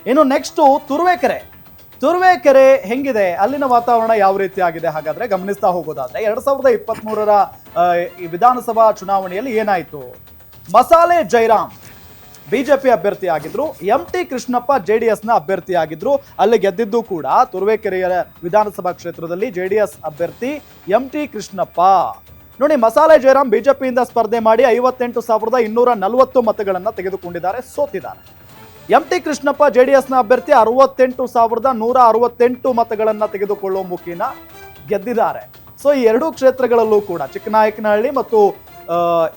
ಇನ್ನು ನೆಕ್ಸ್ಟ್ ತುರುವೇಕೆರೆ ಹೆಂಗಿದೆ, ಅಲ್ಲಿನ ವಾತಾವರಣ ಯಾವ ರೀತಿ ಆಗಿದೆ ಹಾಗಾದ್ರೆ ಗಮನಿಸ್ತಾ ಹೋಗೋದಾದ್ರೆ 2023ರ ವಿಧಾನಸಭಾ ಚುನಾವಣೆಯಲ್ಲಿ ಏನಾಯ್ತು? ಮಸಾಲೆ ಜೈರಾಮ್ ಬಿಜೆಪಿ ಅಭ್ಯರ್ಥಿ ಆಗಿದ್ರು, MT ಕೃಷ್ಣಪ್ಪ JDS ನ ಅಭ್ಯರ್ಥಿ ಆಗಿದ್ರು. ಅಲ್ಲಿ ಗೆದ್ದಿದ್ದು ಕೂಡ ತುರುವೇಕೆರೆಯ ವಿಧಾನಸಭಾ ಕ್ಷೇತ್ರದಲ್ಲಿ JDS ಅಭ್ಯರ್ಥಿ MT ಕೃಷ್ಣಪ್ಪ. ನೋಡಿ, ಮಸಾಲೆ ಜಯರಾಮ್ ಬಿಜೆಪಿಯಿಂದ ಸ್ಪರ್ಧೆ ಮಾಡಿ 58,240 ಮತಗಳನ್ನು ತೆಗೆದುಕೊಂಡಿದ್ದಾರೆ, ಸೋತಿದ್ದಾರೆ. MT ಕೃಷ್ಣಪ್ಪ JDS ನ ಅಭ್ಯರ್ಥಿ 68,168 ಮತಗಳನ್ನು ತೆಗೆದುಕೊಳ್ಳುವ ಮುಖೇನ ಗೆದ್ದಿದ್ದಾರೆ. ಸೊ ಈ ಎರಡೂ ಕ್ಷೇತ್ರಗಳಲ್ಲೂ ಕೂಡ ಚಿಕ್ಕನಾಯಕನಹಳ್ಳಿ ಮತ್ತು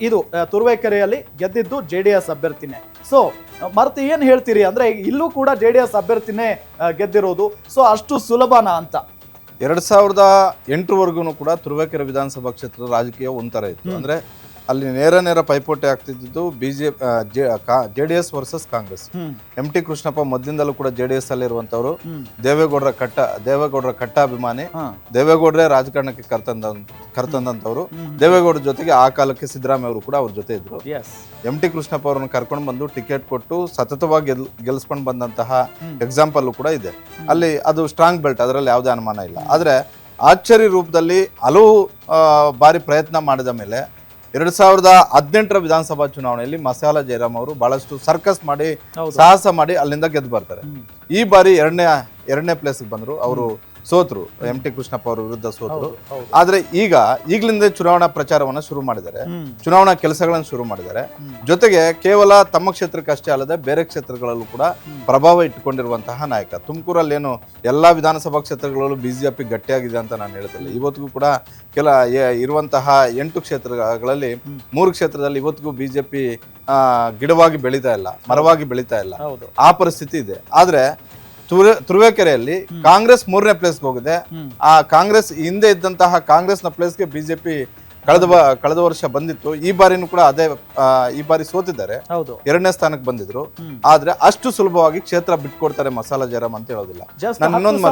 ಇದು ತುರುವೇಕೆರೆಯಲ್ಲಿ ಗೆದ್ದಿದ್ದು JDS ಅಭ್ಯರ್ಥಿನೇ. ಸೊ ಮರ್ತು ಏನ್ ಹೇಳ್ತೀರಿ ಅಂದ್ರೆ ಇಲ್ಲೂ ಕೂಡ JDS ಅಭ್ಯರ್ಥಿನೇ ಗೆದ್ದಿರೋದು. ಸೊ ಅಷ್ಟು ಸುಲಭನಾ ಅಂತ? 2008ವರೆಗೂ ಕೂಡ ತುರುವೇಕೆರೆ ವಿಧಾನಸಭಾ ಕ್ಷೇತ್ರದ ರಾಜಕೀಯ ಒಂಥರ ಇತ್ತು. ಅಂದ್ರೆ ಅಲ್ಲಿ ನೇರ ಪೈಪೋಟಿ ಆಗ್ತಿದ್ದು JDS versus Congress. MT Krishnappa ಮೊದಲಿಂದಲೂ ಕೂಡ JDS ಅಲ್ಲಿ ಇರುವಂತವ್ರು, ದೇವೇಗೌಡರ ಕಟ್ಟ ಅಭಿಮಾನಿ, ದೇವೇಗೌಡರೇ ರಾಜಕಾರಣಕ್ಕೆ ಕರ್ತಂದಂತವ್ರು. ದೇವೇಗೌಡರ ಜೊತೆಗೆ ಆ ಕಾಲಕ್ಕೆ ಸಿದ್ದರಾಮಯ್ಯ ಅವರು ಕೂಡ ಅವ್ರ ಜೊತೆ ಇದ್ರು. MT ಕೃಷ್ಣಪ್ಪ ಅವರನ್ನು ಕರ್ಕೊಂಡು ಬಂದು ಟಿಕೆಟ್ ಕೊಟ್ಟು ಸತತವಾಗಿ ಗೆಲ್ಸ್ಕೊಂಡು ಬಂದಂತಹ ಎಕ್ಸಾಂಪಲ್ ಕೂಡ ಇದೆ. ಅಲ್ಲಿ ಅದು ಸ್ಟ್ರಾಂಗ್ ಬೆಲ್ಟ್, ಅದರಲ್ಲಿ ಯಾವುದೇ ಅನುಮಾನ ಇಲ್ಲ. ಆದ್ರೆ ಆಶ್ಚರ್ಯ ರೂಪದಲ್ಲಿ ಹಲವು ಬಾರಿ ಪ್ರಯತ್ನ ಮಾಡಿದ ಮೇಲೆ 2018ರ ವಿಧಾನಸಭಾ ಚುನಾವಣೆಯಲ್ಲಿ ಮಸಾಲ ಜಯರಾಮ್ ಅವರು ಬಹಳಷ್ಟು ಸರ್ಕಸ್ ಮಾಡಿ ಸಾಹಸ ಮಾಡಿ ಅಲ್ಲಿಂದ ಗೆದ್ದು ಬರ್ತಾರೆ. ಈ ಬಾರಿ ಎರಡನೇ ಪ್ಲೇಸ್ಗೆ ಬಂದ್ರು. ಅವರು ಸೋತರು, MT ಕೃಷ್ಣಪ್ಪ ಅವರ ವಿರುದ್ಧ ಸೋತರು. ಆದ್ರೆ ಈಗಲಿಂದ ಚುನಾವಣಾ ಪ್ರಚಾರವನ್ನ ಶುರು ಮಾಡಿದ್ದಾರೆ, ಚುನಾವಣಾ ಕೆಲಸಗಳನ್ನು ಶುರು ಮಾಡಿದ್ದಾರೆ. ಜೊತೆಗೆ ಕೇವಲ ತಮ್ಮ ಕ್ಷೇತ್ರಕ್ಕೆ ಅಷ್ಟೇ ಅಲ್ಲದೆ ಬೇರೆ ಕ್ಷೇತ್ರಗಳಲ್ಲೂ ಕೂಡ ಪ್ರಭಾವ ಇಟ್ಟುಕೊಂಡಿರುವಂತಹ ನಾಯಕ. ತುಮಕೂರಲ್ಲಿ ಏನು ಎಲ್ಲಾ ವಿಧಾನಸಭಾ ಕ್ಷೇತ್ರಗಳಲ್ಲೂ ಬಿಜೆಪಿ ಗಟ್ಟಿಯಾಗಿದೆ ಅಂತ ನಾನು ಹೇಳ್ತಿಲ್ಲ. ಇವತ್ತಿಗೂ ಕೂಡ ಇರುವಂತಹ 8 ಕ್ಷೇತ್ರಗಳಲ್ಲಿ 3 ಕ್ಷೇತ್ರದಲ್ಲಿ ಇವತ್ತಿಗೂ ಬಿಜೆಪಿ ಗಿಡವಾಗಿ ಬೆಳೀತಾ ಇಲ್ಲ, ಮರವಾಗಿ ಬೆಳೀತಾ ಇಲ್ಲ. ಆ ಪರಿಸ್ಥಿತಿ ಇದೆ. ಆದ್ರೆ ತುರುವೇಕೆರೆಯಲ್ಲಿ ಕಾಂಗ್ರೆಸ್ 3ನೇ ಪ್ಲೇಸ್ಗೆ ಹೋಗಿದೆ. ಆ ಕಾಂಗ್ರೆಸ್ ಹಿಂದೆ ಇದ್ದಂತಹ ಕಾಂಗ್ರೆಸ್ನ ಪ್ಲೇಸ್ಗೆ ಬಿಜೆಪಿ ಕಳೆದ ವರ್ಷ ಬಂದಿತ್ತು. ಈ ಬಾರಿನೂ ಕೂಡ ಈ ಬಾರಿ ಸೋತಿದ್ದಾರೆ, 2ನೇ ಸ್ಥಾನಕ್ಕೆ ಬಂದಿದ್ರು. ಆದ್ರೆ ಅಷ್ಟು ಸುಲಭವಾಗಿ ಕ್ಷೇತ್ರ ಬಿಟ್ಕೊಡ್ತಾರೆ ಮಸಾಲ ಜಯರಾಮ್ ಅಂತ ಹೇಳೋದಿಲ್ಲ. ನಾನು ಇನ್ನೊಂದು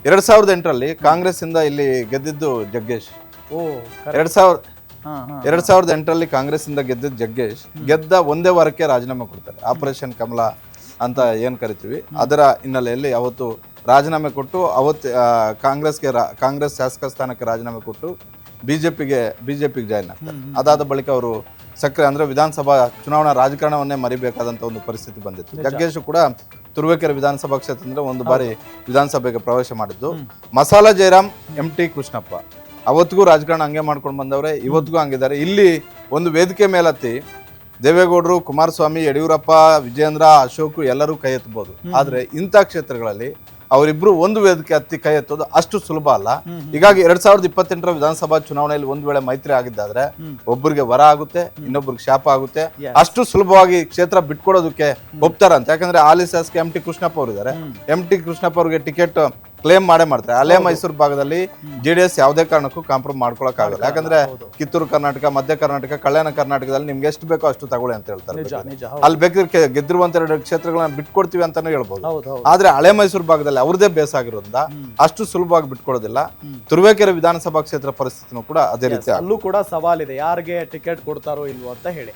2008ರಲ್ಲಿ ಕಾಂಗ್ರೆಸ್ ಇಂದ ಇಲ್ಲಿ ಗೆದ್ದಿದ್ದು ಜಗ್ಗೇಶ್. 2008ರಲ್ಲಿ ಕಾಂಗ್ರೆಸ್ ಇಂದ ಗೆದ್ದಿದ್ದು ಜಗ್ಗೇಶ್ ಗೆದ್ದ ಒಂದೇ ವಾರಕ್ಕೆ ರಾಜೀನಾಮೆ ಕೊಡ್ತಾರೆ. ಆಪರೇಷನ್ ಕಮಲ ಅಂತ ಏನ್ ಕರಿತೀವಿ, ಅದರ ಹಿನ್ನೆಲೆಯಲ್ಲಿ ಅವತ್ತು ರಾಜೀನಾಮೆ ಕೊಟ್ಟು ಕಾಂಗ್ರೆಸ್ ಶಾಸಕ ಸ್ಥಾನಕ್ಕೆ ರಾಜೀನಾಮೆ ಕೊಟ್ಟು ಬಿಜೆಪಿಗೆ ಜಾಯ್ನ್ ಆಗ್ತಾರೆ. ಅದಾದ ಬಳಿಕ ಅವರು ಅಂದ್ರೆ ವಿಧಾನಸಭಾ ಚುನಾವಣಾ ರಾಜಕಾರಣವನ್ನೇ ಮರಿಬೇಕಾದಂತ ಒಂದು ಪರಿಸ್ಥಿತಿ ಬಂದಿತ್ತು. ಜಗ್ಗೇಶ್ ಕೂಡ ತುರುವೇಕೆರೆ ವಿಧಾನಸಭಾ ಕ್ಷೇತ್ರದಿಂದ ಒಂದು ಬಾರಿ ವಿಧಾನಸಭೆಗೆ ಪ್ರವೇಶ ಮಾಡಿದ್ದು. ಮಸಾಲ ಜಯರಾಮ್, MT ಕೃಷ್ಣಪ್ಪ ಅವತ್ತಿಗೂ ರಾಜಕಾರಣ ಹಂಗೆ ಮಾಡ್ಕೊಂಡು ಬಂದವ್ರೆ, ಇವತ್ತಿಗೂ ಹಂಗಿದ್ದಾರೆ. ಇಲ್ಲಿ ಒಂದು ವೇದಿಕೆ ಮೇಲತ್ತಿ ದೇವೇಗೌಡರು, ಕುಮಾರಸ್ವಾಮಿ, ಯಡಿಯೂರಪ್ಪ, ವಿಜೇಂದ್ರ, ಅಶೋಕ್ ಎಲ್ಲರೂ ಕೈ ಎತ್ತಬಹುದು. ಆದ್ರೆ ಇಂಥ ಕ್ಷೇತ್ರಗಳಲ್ಲಿ ಅವರಿಬ್ರು ಒಂದು ವೇದಿಕೆ ಹತ್ತಿ ಕೈ ಎತ್ತೋದು ಅಷ್ಟು ಸುಲಭ ಅಲ್ಲ. ಹೀಗಾಗಿ 2028ರ ವಿಧಾನಸಭಾ ಚುನಾವಣೆಯಲ್ಲಿ ಒಂದ್ ವೇಳೆ ಮೈತ್ರಿ ಆಗಿದ್ದಾದ್ರೆ ಒಬ್ಬರಿಗೆ ವರ ಆಗುತ್ತೆ, ಇನ್ನೊಬ್ಬರಿಗೆ ಶಾಪ ಆಗುತ್ತೆ. ಅಷ್ಟು ಸುಲಭವಾಗಿ ಕ್ಷೇತ್ರ ಬಿಟ್ಕೊಡೋದಕ್ಕೆ ಒಪ್ತಾರಂತ. ಯಾಕಂದ್ರೆ ಹಾಲಿ ಶಾಸಕ MT ಕೃಷ್ಣಪ್ಪ ಅವರು ಇದ್ದಾರೆ. MT ಕೃಷ್ಣಪ್ಪ ಅವರಿಗೆ ಟಿಕೆಟ್ ಕ್ಲೇಮ್ ಮಾಡ್ತಾರೆ. ಹಳೆ ಮೈಸೂರು ಭಾಗದಲ್ಲಿ JDS ಯಾವುದೇ ಕಾರಣಕ್ಕೂ ಕಾಂಪ್ರಮೈಸ್ ಮಾಡ್ಕೊಳಕ್ ಆಗಲ್ಲ. ಯಾಕಂದ್ರೆ ಕಿತ್ತೂರು ಕರ್ನಾಟಕ, ಮಧ್ಯ ಕರ್ನಾಟಕ, ಕಲ್ಯಾಣ ಕರ್ನಾಟಕದಲ್ಲಿ ನಿಮ್ಗೆ ಎಷ್ಟು ಬೇಕೋ ಅಷ್ಟು ತಗೊಳ್ಳಿ ಅಂತ ಹೇಳ್ತಾರೆ. ಅಲ್ಲಿ ಬೇಕಾದ್ರೆ ಗೆದ್ದಿರುವಂತ 2 ಕ್ಷೇತ್ರಗಳನ್ನ ಬಿಟ್ಕೊಡ್ತೀವಿ ಅಂತಾನು ಹೇಳ್ಬೋದು. ಆದ್ರೆ ಹಳೆ ಮೈಸೂರು ಭಾಗದಲ್ಲಿ ಅವ್ರದೇ ಬೇಸ್ ಆಗಿರೋದ್ರಿಂದ ಅಷ್ಟು ಸುಲಭವಾಗಿ ಬಿಟ್ಕೊಡೋದಿಲ್ಲ. ತುರುವೇಕೆರೆ ವಿಧಾನಸಭಾ ಕ್ಷೇತ್ರ ಪರಿಸ್ಥಿತಿನೂ ಕೂಡ ಅದೇ ರೀತಿ. ಅಲ್ಲೂ ಕೂಡ ಸವಾಲಿದೆ, ಯಾರಿಗೆ ಟಿಕೆಟ್ ಕೊಡ್ತಾರೋ ಇಲ್ವೋ ಅಂತ ಹೇಳಿ.